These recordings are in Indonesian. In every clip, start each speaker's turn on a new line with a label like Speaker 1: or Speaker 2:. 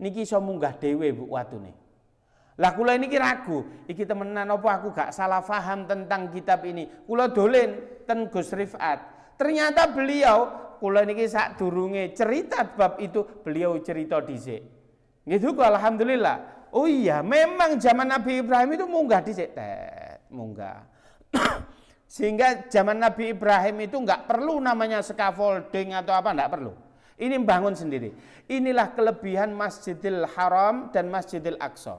Speaker 1: niki iso munggah dhewe Bu watune. Lah kula niki ragu, iki temenan apa aku gak salah paham tentang kitab ini. Kula dolen ten Gus Rifat. Ternyata beliau kula niki sadurunge cerita bab itu beliau cerita dhisik. Gitu kok alhamdulillah. Oh iya, memang zaman Nabi Ibrahim itu munggah dhisik, munggah. Sehingga zaman Nabi Ibrahim itu enggak perlu namanya scaffolding atau apa, enggak perlu. Ini bangun sendiri. Inilah kelebihan Masjidil Haram dan Masjidil Aqsa.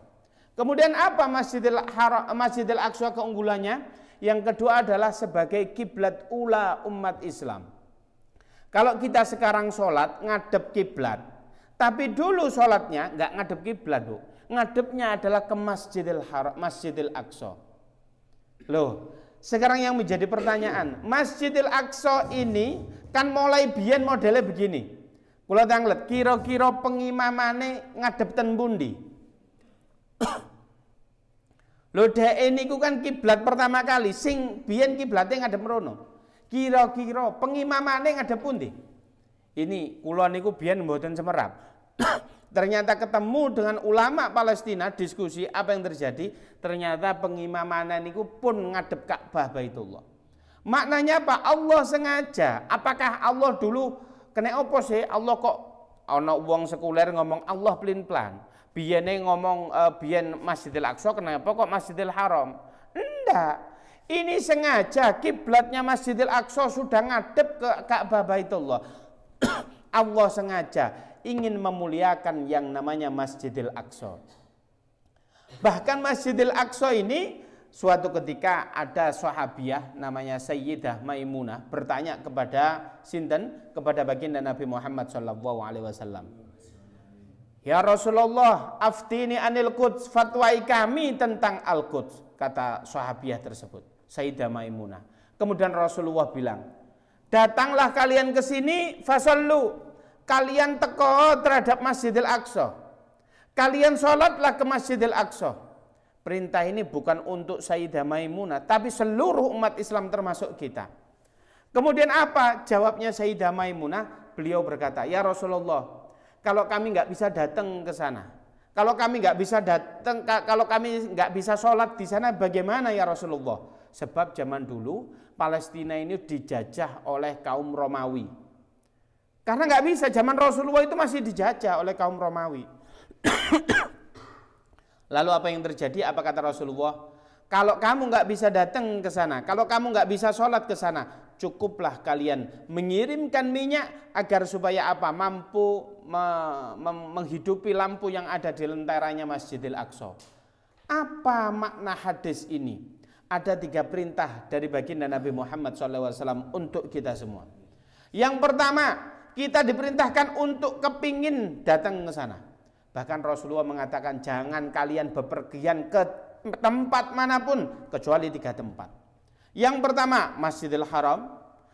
Speaker 1: Kemudian apa Masjidil Aqsa keunggulannya? Yang kedua adalah sebagai kiblat ula umat Islam. Kalau kita sekarang sholat ngadep kiblat, tapi dulu sholatnya nggak ngadep kiblat Bu, ngadepnya adalah ke Masjidil Aqsa. Loh, sekarang yang menjadi pertanyaan, Masjidil Aqsa ini kan mulai biyen modelnya begini. Kula tanglet, kira-kira pengimamane ngadep ten pundi? Lho dhek niku kan kiblat pertama kali, sing biyen kiblate ngadep mrono. Kira-kira pengimamane ngadep pundi? Ini kula niku biyen mboten semerap. Ternyata ketemu dengan ulama Palestina, diskusi apa yang terjadi, ternyata pengimamane niku pun ngadep Ka'bah Baitullah. Maknanya apa? Allah sengaja. Apakah Allah dulu kena apa sih? Allah kok ana wong sekuler ngomong Allah pelin-pelan. Biyene ngomong biyen Masjidil Aqsa, kenapa kok Masjidil Haram? Enggak. Ini sengaja kiblatnya Masjidil Aqsa sudah ngadep ke Ka'bah Baitullah. Allah sengaja ingin memuliakan yang namanya Masjidil Aqsa. Bahkan Masjidil Aqsa ini suatu ketika ada sahabiah namanya Sayyidah Maimunah bertanya kepada sinten, kepada baginda Nabi Muhammad SAW. Ya Rasulullah, aftini anil Quds, fatwai kami tentang Al-Quds, kata sahabiah tersebut, Sayyidah Maimunah. Kemudian Rasulullah bilang, datanglah kalian ke sini, fasallu, kalian teko terhadap Masjidil Aqsa. Kalian sholatlah ke Masjidil Aqsa. Perintah ini bukan untuk Sayyidah Maimunah, tapi seluruh umat Islam termasuk kita. Kemudian apa jawabnya Sayyidah Maimunah? Beliau berkata, ya Rasulullah, kalau kami nggak bisa datang ke sana, kalau kami nggak bisa datang, kalau kami nggak bisa sholat di sana, bagaimana ya Rasulullah? Sebab zaman dulu Palestina ini dijajah oleh kaum Romawi. Karena nggak bisa, zaman Rasulullah itu masih dijajah oleh kaum Romawi. Lalu apa yang terjadi? Apa kata Rasulullah? Kalau kamu nggak bisa datang ke sana, kalau kamu nggak bisa sholat ke sana, cukuplah kalian mengirimkan minyak agar supaya apa? Mampu menghidupi lampu yang ada di lentaranya Masjidil Aqsa. Apa makna hadis ini? Ada 3 perintah dari baginda Nabi Muhammad SAW untuk kita semua. Yang pertama, kita diperintahkan untuk kepingin datang ke sana. Bahkan Rasulullah mengatakan jangan kalian bepergian ke tempat manapun kecuali 3 tempat. Yang pertama Masjidil Haram,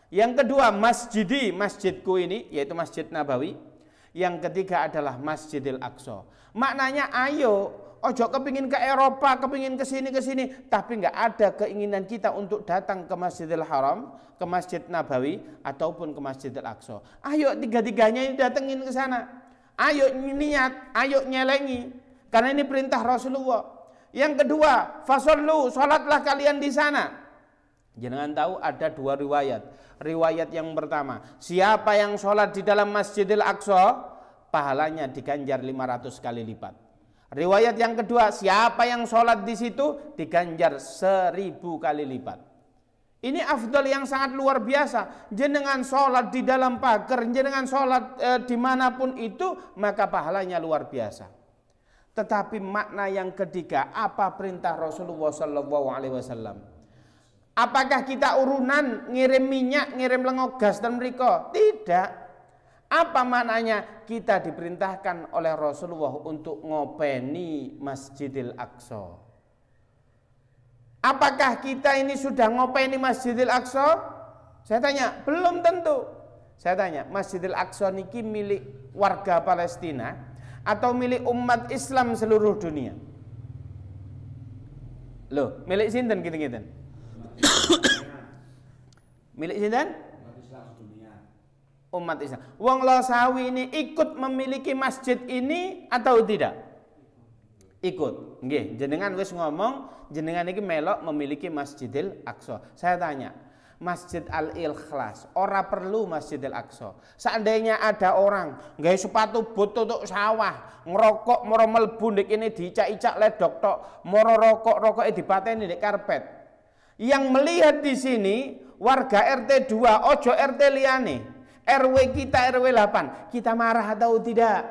Speaker 1: yang kedua masjidi, masjidku ini yaitu Masjid Nabawi, yang ketiga adalah Masjidil Aqsa. Maknanya ayo ojo kepingin ke Eropa, kepingin ke sini, tapi nggak ada keinginan kita untuk datang ke Masjidil Haram, ke Masjid Nabawi ataupun ke Masjidil Aqsa. Ayo 3-tiganya ini datengin ke sana. Ayo niat, ayo nyelengi, karena ini perintah Rasulullah. Yang kedua, fasallu, sholatlah kalian di sana. Jangan tahu ada 2 riwayat. Riwayat yang pertama, siapa yang sholat di dalam Masjidil Aqsa, pahalanya diganjar 500 kali lipat. Riwayat yang kedua, siapa yang sholat di situ diganjar 1000 kali lipat. Ini afdal yang sangat luar biasa. Jenengan sholat di dalam pagar, jenengan sholat dimanapun itu, maka pahalanya luar biasa. Tetapi makna yang ketiga, apa perintah Rasulullah SAW? Apakah kita urunan ngirim minyak, ngirim lengok gas dan mereka? Tidak. Apa maknanya? Kita diperintahkan oleh Rasulullah untuk ngopeni Masjidil Aqsa. Apakah kita ini sudah ngopeni Masjidil Aqsa? Saya tanya, belum tentu. Saya tanya, Masjidil Aqsa niki milik warga Palestina atau milik umat Islam seluruh dunia? Loh, milik sinten gitu-gitu? Milik sinten?
Speaker 2: Umat Islam sedunia.
Speaker 1: Umat Islam. Wong Losawi ini ikut memiliki masjid ini atau tidak? Ikut. Nggih, jenengan wis ngomong, jenengan iki melok memiliki Masjidil Aqsa. Saya tanya, Masjid Al-Ikhlas, ora perlu Masjidil Aqsa. Seandainya ada orang nggawe sepatu boot tutuk sawah, ngerokok moro mlebu ndek kene dicak-icak ledok tok, moro rokok-rokoke dipateni ndek karpet. Yang melihat di sini warga RT 2, ojo RT liyane. RW kita RW 8, kita marah atau tidak?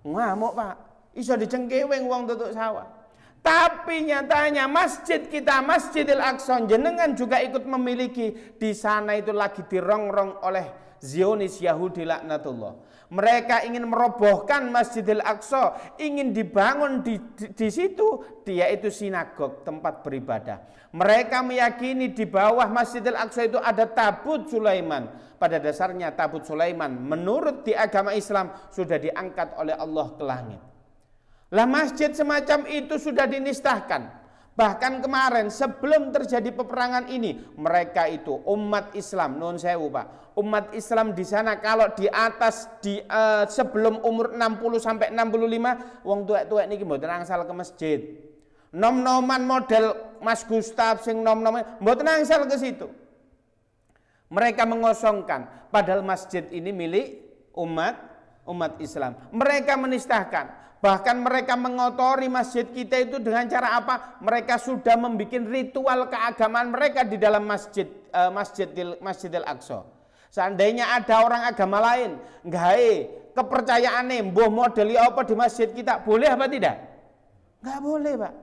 Speaker 1: Ngamuk, Pak. Iso dicengkeweng wong tutuk sawah. Tapi nyatanya masjid kita, Masjidil Aqsa, jenengan juga ikut memiliki. Di sana itu lagi dirongrong oleh Zionis Yahudi laknatullah. Mereka ingin merobohkan Masjidil Aqsa, ingin dibangun di situ, yaitu sinagog, tempat beribadah. Mereka meyakini di bawah Masjidil Aqsa itu ada tabut Sulaiman. Pada dasarnya tabut Sulaiman menurut di agama Islam sudah diangkat oleh Allah ke langit. Lah masjid semacam itu sudah dinistahkan. Bahkan kemarin sebelum terjadi peperangan ini, mereka itu umat Islam, nun sewu Pak, umat Islam di sana kalau di atas sebelum umur 60 sampai 65, wong tuwek-tuwek niki mboten angsal ke masjid. Nom-noman model Mas Gustaf sing nom-noman mboten angsal ke situ. Mereka mengosongkan, padahal masjid ini milik umat Islam. Mereka menistahkan. Bahkan mereka mengotori masjid kita itu dengan cara apa? Mereka sudah membuat ritual keagamaan mereka di dalam Masjidil Aqsa. Seandainya ada orang agama lain, gawe kepercayaannya, mbuh modeli apa di masjid kita, boleh apa tidak? Enggak boleh, Pak.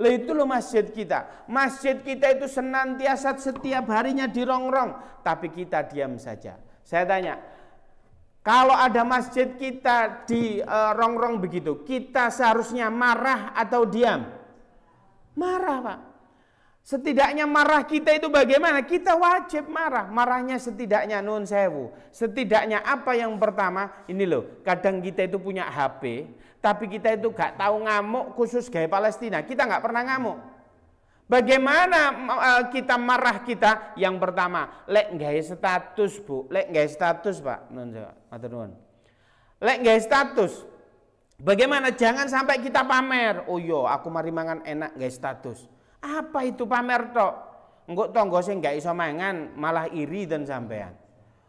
Speaker 1: Lah itu loh masjid kita. Masjid kita itu senantiasa setiap harinya dirongrong, tapi kita diam saja. Saya tanya, kalau ada masjid kita di rongrong begitu, kita seharusnya marah atau diam? Marah, Pak. Setidaknya marah kita itu bagaimana? Kita wajib marah. Marahnya setidaknya nun sewu. Setidaknya apa yang pertama? Ini loh, kadang kita itu punya HP, tapi kita itu gak tahu ngamuk khusus gaya Palestina. Kita gak pernah ngamuk. Bagaimana kita marah kita? Yang pertama, lek nggawe status, Bu. Lek nggawe status, Pak. Matur nuwun. Lek nggawe status. Bagaimana? Jangan sampai kita pamer. Oh yo, aku mari mangan enak nggawe status. Apa itu pamer tok? Engko tangga sing gak iso mangan malah iri dan sampean.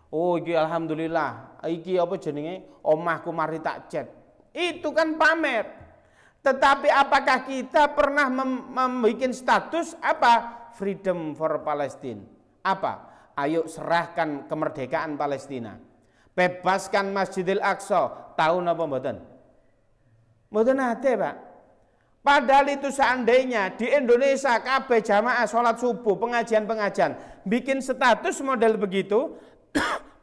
Speaker 1: Oh iki alhamdulillah, iki apa jenenge? Omahku mari tak cet. Itu kan pamer. Tetapi apakah kita pernah membuat status apa? Freedom for Palestine. Apa? Ayo serahkan kemerdekaan Palestina. Bebaskan Masjidil Aqsa. Tahu napa mboten? Mboten ate, Pak. Padahal itu seandainya di Indonesia kabeh jamaah sholat subuh, pengajian-pengajian bikin status model begitu,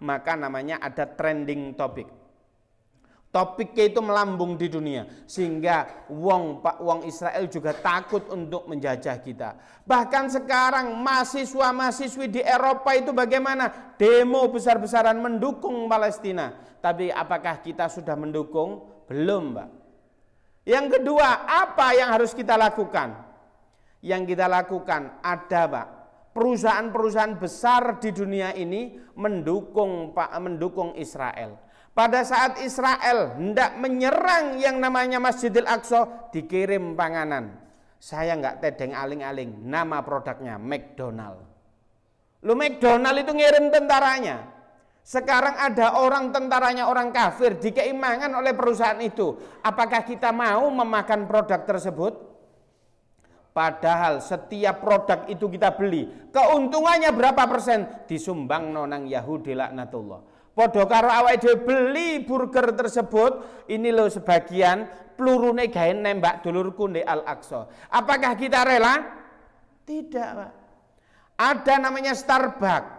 Speaker 1: maka namanya ada trending topik. Topiknya itu melambung di dunia sehingga wong Israel juga takut untuk menjajah kita. Bahkan sekarang mahasiswa-mahasiswi di Eropa itu bagaimana? Demo besar-besaran mendukung Palestina. Tapi apakah kita sudah mendukung? Belum, Pak. Yang kedua, apa yang harus kita lakukan? Yang kita lakukan ada, Pak, perusahaan-perusahaan besar di dunia ini mendukung Israel. Pada saat Israel hendak menyerang yang namanya Masjidil Aqsa, dikirim panganan. Saya nggak tedeng aling-aling, nama produknya McDonald. Lu McDonald itu ngirim tentaranya. Sekarang ada orang tentaranya orang kafir dikeimangan oleh perusahaan itu. Apakah kita mau memakan produk tersebut? Padahal setiap produk itu kita beli, keuntungannya berapa persen? Disumbang nonang Yahudi laknatullah. Podo karo awake dhewe beli burger tersebut, ini loh sebagian pelurune gawe nembak dulurku di Al-Aqsa. Apakah kita rela? Tidak, Pak. Ada namanya Starbucks.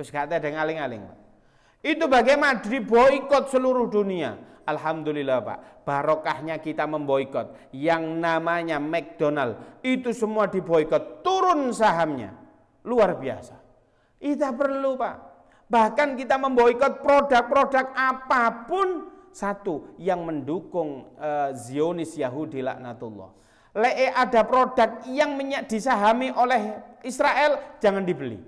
Speaker 1: Wis gak ada ngaling-aling, Pak. Itu bagaimana diboikot seluruh dunia. Alhamdulillah, Pak. Barokahnya kita memboikot yang namanya McDonald. Itu semua diboikot, turun sahamnya. Luar biasa. Kita perlu, Pak. Bahkan kita memboikot produk-produk apapun satu yang mendukung Zionis Yahudi laknatullah. Ada produk yang disahami oleh Israel, jangan dibeli.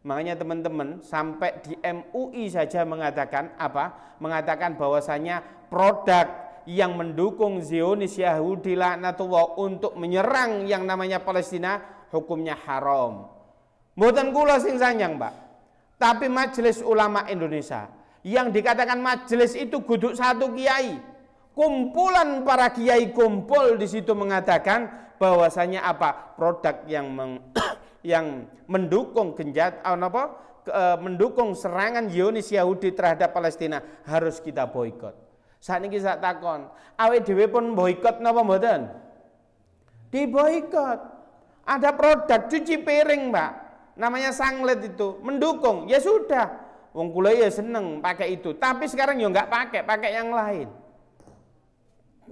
Speaker 1: Makanya teman-teman, sampai di MUI saja mengatakan apa? Mengatakan bahwasanya produk yang mendukung Zionis Yahudi laknatullah untuk menyerang yang namanya Palestina hukumnya haram. Mboten kula sing sanjang, Pak. Tapi Majelis Ulama Indonesia yang dikatakan majelis itu guduk satu kiai. Kumpulan para kiai kumpul di situ mengatakan bahwasanya apa? Produk yang yang mendukung mendukung serangan Zionis Yahudi terhadap Palestina harus kita boikot. Saat ini saya takon, awake dhewe pun boikot napa mboten? Diboikot. Ada produk cuci piring, Mbak. Namanya Sanglet itu, mendukung. Ya sudah. Wong kula ya seneng pakai itu, tapi sekarang ya enggak pakai yang lain.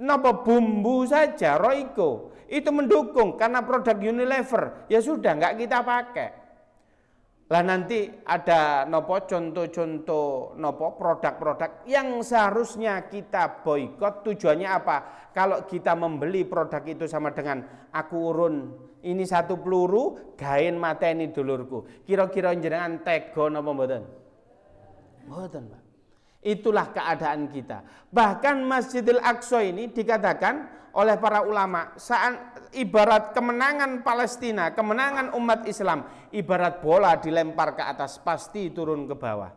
Speaker 1: Napa bumbu saja Royco itu mendukung karena produk Unilever, ya sudah enggak kita pakai. Lah nanti ada nopo contoh-contoh nopo produk-produk yang seharusnya kita boikot. Tujuannya apa? Kalau kita membeli produk itu sama dengan aku urun ini satu peluru gain mateni dulurku. Kira-kira jenengan tega napa mboten? Mboten, Pak. Itulah keadaan kita. Bahkan Masjidil Aqsa ini dikatakan oleh para ulama saat ibarat kemenangan Palestina, kemenangan umat Islam, ibarat bola dilempar ke atas pasti turun ke bawah.